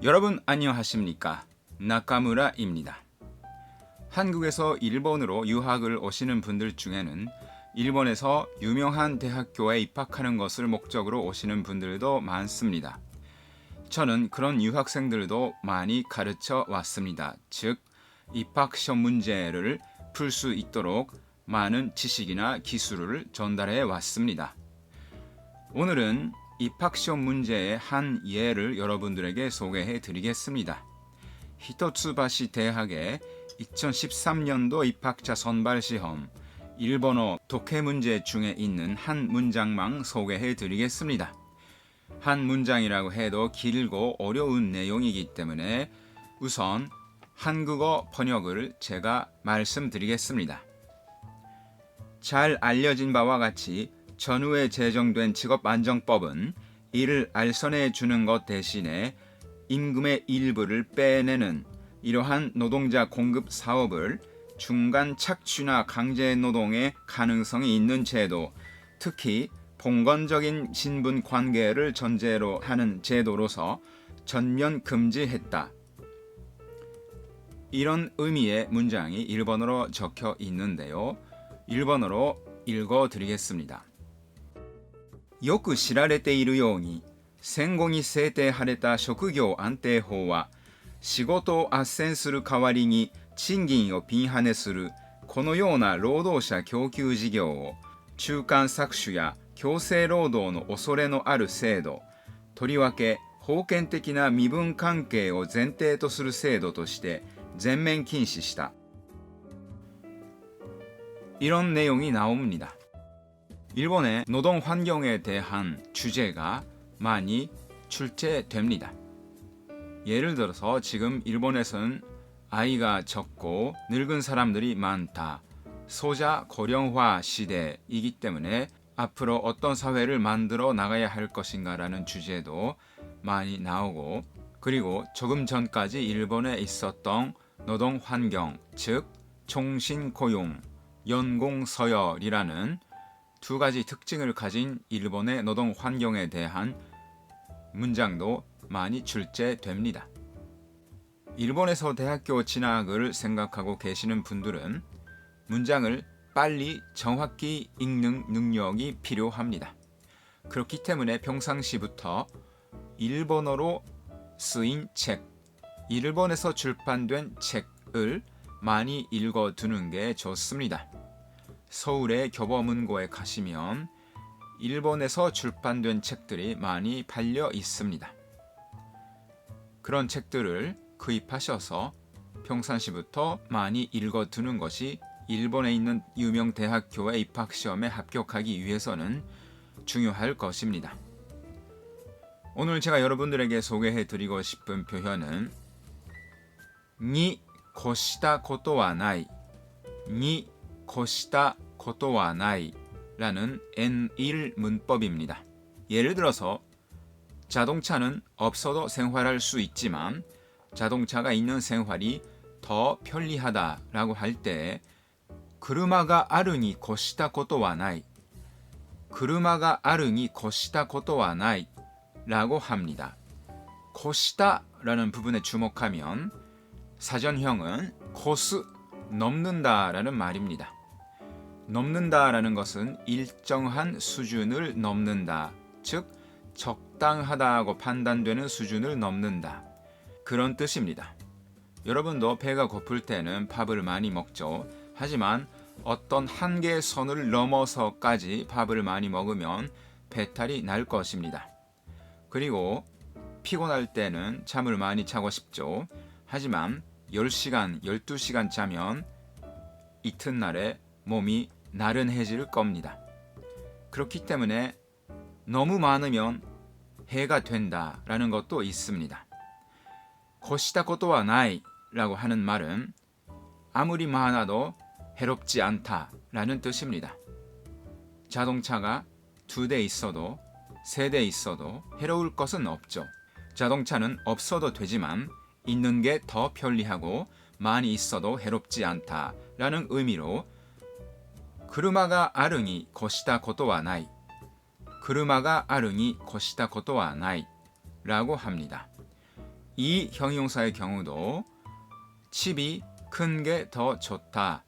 여러분 안녕하십니까? 나카무라입니다. 한국에서 일본으로 유학을 오시는 분들 중에는 일본에서 유명한 대학교에 입학하는 것을 목적으로 오시는 분들도 많습니다. 저는 그런 유학생들도 많이 가르쳐 왔습니다. 즉, 입학 시험 문제를 풀 수 있도록 많은 지식이나 기술을 전달해 왔습니다. 오늘은 입학 시험 문제의 한 예를 여러분들에게 소개해 드리겠습니다. 히토츠바시 대학의 2013년도 입학자 선발 시험 일본어 독해 문제 중에 있는 한 문장만 소개해 드리겠습니다. 한 문장이라고 해도 길고 어려운 내용이기 때문에 우선 한국어 번역을 제가 말씀드리겠습니다. 잘 알려진 바와 같이 전후에 제정된 직업안정법은 이를 알선해 주는 것 대신에 임금의 일부를 빼내는 이러한 노동자 공급 사업을 중간 착취나 강제 노동의 가능성이 있는 제도, 특히 봉건적인 신분 관계를 전제로 하는 제도로서 전면 금지했다. 이런 의미의 문장이 일본어로 적혀 있는데요. 일본어로 읽어 드리겠습니다. よく知られているように、戦後に制定された職業安定法は、仕事を斡旋する代わりに賃金をピンハネするこのような労働者供給事業を中間搾取や強制労働の恐れのある制度、とりわけ封建的な身分関係を前提とする制度として全面禁止した。 이런 내용이 나옵니다. 일본의 노동 환경에 대한 주제가 많이 출제됩니다. 예를 들어서 지금 일본에서는 아이가 적고 늙은 사람들이 많다. 소자 고령화 시대이기 때문에 앞으로 어떤 사회를 만들어 나가야 할 것인가라는 주제도 많이 나오고, 그리고 조금 전까지 일본에 있었던 노동 환경, 즉 총신고용, 연공서열이라는 두 가지 특징을 가진 일본의 노동 환경에 대한 문장도 많이 출제됩니다. 일본에서 대학교 진학을 생각하고 계시는 분들은 문장을 빨리 정확히 읽는 능력이 필요합니다. 그렇기 때문에 평상시부터 일본어로 쓰인 책, 일본에서 출판된 책을 많이 읽어두는 게 좋습니다. 서울의 교보문고에 가시면 일본에서 출판된 책들이 많이 팔려 있습니다. 그런 책들을 구입하셔서 평상시부터 많이 읽어두는 것이 일본에 있는 유명 대학교의 입학시험에 합격하기 위해서는 중요할 것입니다. 오늘 제가 여러분들에게 소개해드리고 싶은 표현은 니越したことはない니越したことはない라는 N1 문법입니다. 예를 들어서 자동차는 없어도 생활할 수 있지만 자동차가 있는 생활이 더 편리하다라고 할 때車があるに越したことはない車があるに越したことはない라고 합니다. 越した라는 부분에 주목하면 사전형은 코스, 넘는다 라는 말입니다. 넘는다 라는 것은 일정한 수준을 넘는다, 즉 적당하다고 판단되는 수준을 넘는다, 그런 뜻입니다. 여러분도 배가 고플 때는 밥을 많이 먹죠. 하지만 어떤 한계 선을 넘어서까지 밥을 많이 먹으면 배탈이 날 것입니다. 그리고 피곤할 때는 잠을 많이 자고 싶죠. 하지만 10시간, 12시간 자면 이튿날에 몸이 나른해질 겁니다. 그렇기 때문에 너무 많으면 해가 된다라는 것도 있습니다. 越したことはない라고 하는 말은 아무리 많아도 해롭지 않다라는 뜻입니다. 자동차가 2대 있어도 3대 있어도 해로울 것은 없죠. 자동차는 없어도 되지만 있는 게 더 편리하고 많이 있어도 해롭지 않다라는 의미로 車があるに越したことはない車があるに越したことはない라고 합니다. 이 형용사의 경우도 집이 큰 게 더 좋다.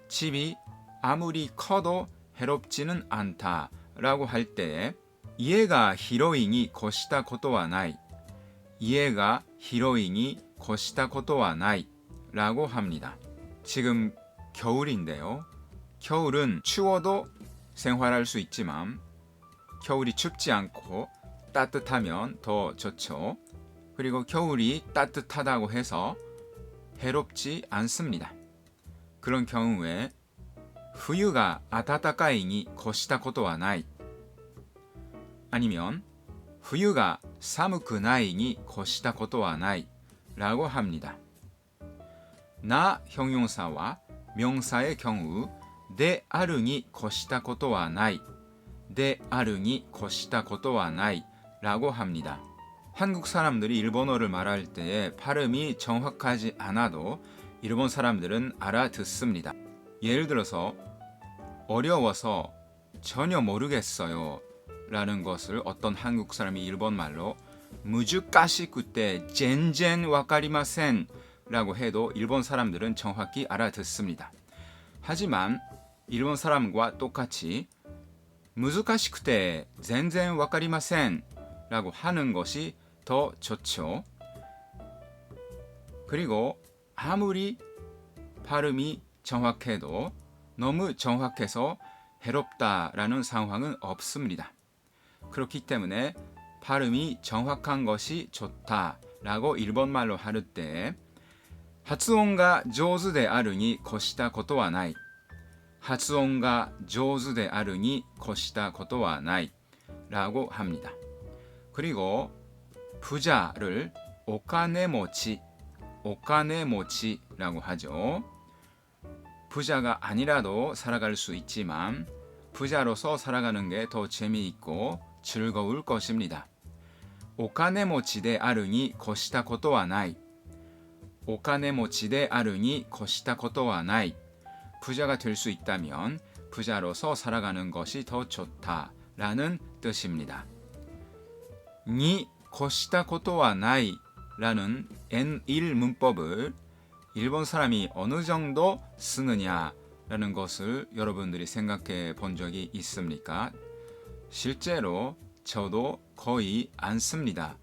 집이 아무리 커도 해롭지는 않다 라고 할 때에 이해가 히로이니 거시다 것도와 나이, 이해가 히로이니 거시다 것도와 나이 라고 합니다. 지금 겨울인데요. 겨울은 추워도 생활할 수 있지만 겨울이 춥지 않고 따뜻하면 더 좋죠. 그리고 겨울이 따뜻하다고 해서 해롭지 않습니다. 그런 경우에 후유가 아타타카이니 거시다 것도와 나이, 아니면 후유가 사무쿠나이니 거시다 것도와 나이 라고 합니다. 나 형용사와 명사의 경우 데 아르니 거시다 것도와 나이, 데 아르니 거시다 것도와 나이 라고 합니다. 한국 사람들이 일본어를 말할 때에 발음이 정확하지 않아도 일본 사람들은 알아듣습니다. 예를 들어서 어려워서 전혀 모르겠어요 라는 것을 어떤 한국 사람이 일본 말로 무즈카시쿠테 젠젠 와카리마센 라고 해도 일본 사람들은 정확히 알아듣습니다. 하지만 일본 사람과 똑같이 무즈카시쿠테 젠젠 와카리마센 라고 하는 것이 더 좋죠. 그리고 아무리 발음이 정확해도 너무 정확해서 해롭다라는 상황은 없습니다. 그렇기 때문에 발음이 정확한 것이 좋다라고 일본말로 할 때発音が上手であるに越したことはない。発音が上手であるに越したことはない라고 합니다. 그리고 부자를 오카네모치, 오카네모치라고 하죠. 부자가 아니라도 살아갈 수 있지만 부자로서 살아가는 게 더 재미있고 즐거울 것입니다. 오카네모치 데 아르니 거시다ことはない. 오카네모치 데 아르니 거시다ことはない. 부자가 될 수 있다면 부자로서 살아가는 것이 더 좋다라는 뜻입니다. 니 거시다ことはない라는 N1 문법을 일본 사람이 어느 정도 쓰느냐라는 것을 여러분들이 생각해 본 적이 있습니까? 실제로 저도 거의 안 씁니다.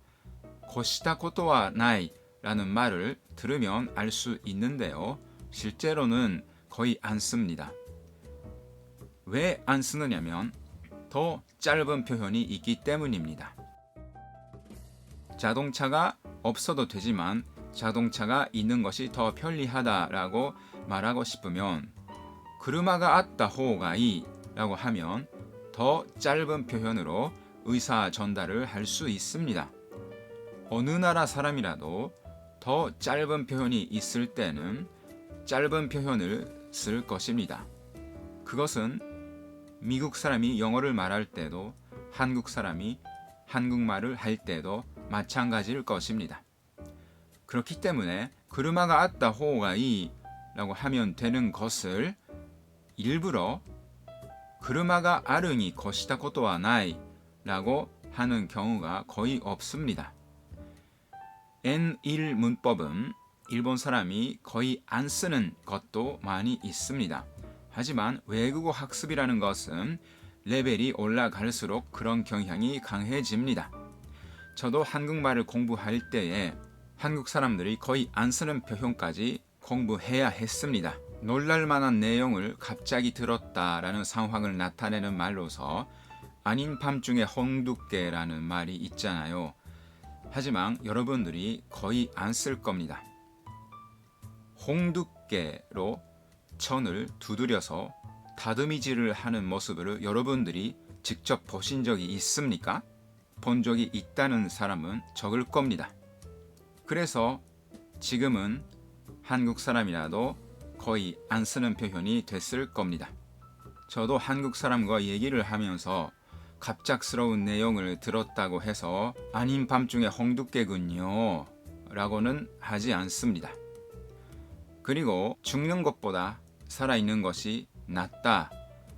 거시다ことはない라는 말을 들으면 알 수 있는데요. 실제로는 거의 안 씁니다. 왜 안 쓰느냐면 더 짧은 표현이 있기 때문입니다. 자동차가 없어도 되지만 자동차가 있는 것이 더 편리하다라고 말하고 싶으면 그루마가 아tta 호가 이라고 하면 더 짧은 표현으로 의사 전달을 할 수 있습니다. 어느 나라 사람이라도 더 짧은 표현이 있을 때는 짧은 표현을 쓸 것입니다. 그것은 미국 사람이 영어를 말할 때도 한국 사람이 한국말을 할 때도 마찬가지일 것입니다. 그렇기 때문에 그루마가 아tta 호가 이라고 하면 되는 것을 일부러 그루마가 아르니 거시다ことはない라고 하는 경우가 거의 없습니다. N1 문법은 일본 사람이 거의 안 쓰는 것도 많이 있습니다. 하지만 외국어 학습이라는 것은 레벨이 올라갈수록 그런 경향이 강해집니다. 저도 한국말을 공부할 때에 한국 사람들이 거의 안 쓰는 표현까지 공부해야 했습니다. 놀랄만한 내용을 갑자기 들었다라는 상황을 나타내는 말로서 아닌 밤중에 홍두깨라는 말이 있잖아요. 하지만 여러분들이 거의 안 쓸 겁니다. 홍두깨로 천을 두드려서 다듬이질을 하는 모습을 여러분들이 직접 보신 적이 있습니까? 본 적이 있다는 사람은 적을 겁니다. 그래서 지금은 한국 사람이라도 거의 안 쓰는 표현이 됐을 겁니다. 저도 한국 사람과 얘기를 하면서 갑작스러운 내용을 들었다고 해서 아닌 밤중에 홍두깨군요 라고는 하지 않습니다. 그리고 죽는 것보다 살아있는 것이 낫다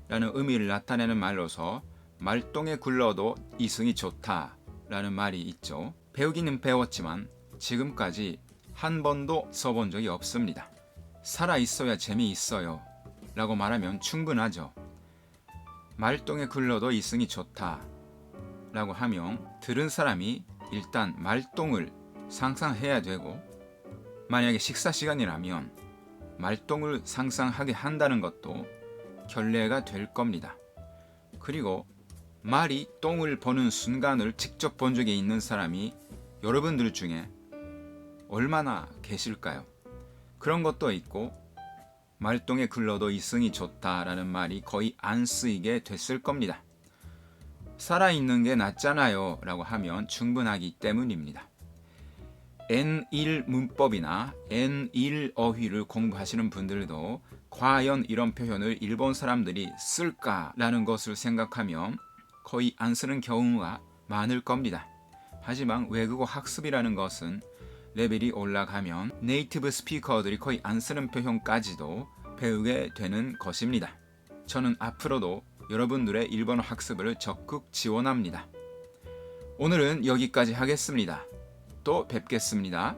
라는 의미를 나타내는 말로서 말똥에 굴러도 이승이 좋다 라는 말이 있죠. 배우기는 배웠지만 지금까지 한 번도 써본 적이 없습니다. 살아 있어야 재미있어요 라고 말하면 충분하죠. 말똥에 굴러도 이승이 좋다 라고 하면 들은 사람이 일단 말똥을 상상해야 되고, 만약에 식사 시간이라면 말똥을 상상하게 한다는 것도 결례가 될 겁니다. 그리고 말이 똥을 보는 순간을 직접 본 적이 있는 사람이 여러분들 중에 얼마나 계실까요? 그런 것도 있고, 말똥에 굴러도 이승이 좋다라는 말이 거의 안 쓰이게 됐을 겁니다. 살아있는 게 낫잖아요 라고 하면 충분하기 때문입니다. N1 문법이나 N1 어휘를 공부하시는 분들도 과연 이런 표현을 일본 사람들이 쓸까라는 것을 생각하면 거의 안 쓰는 경우가 많을 겁니다. 하지만 외국어 학습이라는 것은 레벨이 올라가면 네이티브 스피커들이 거의 안 쓰는 표현까지도 배우게 되는 것입니다. 저는 앞으로도 여러분들의 일본어 학습을 적극 지원합니다. 오늘은 여기까지 하겠습니다. 또 뵙겠습니다.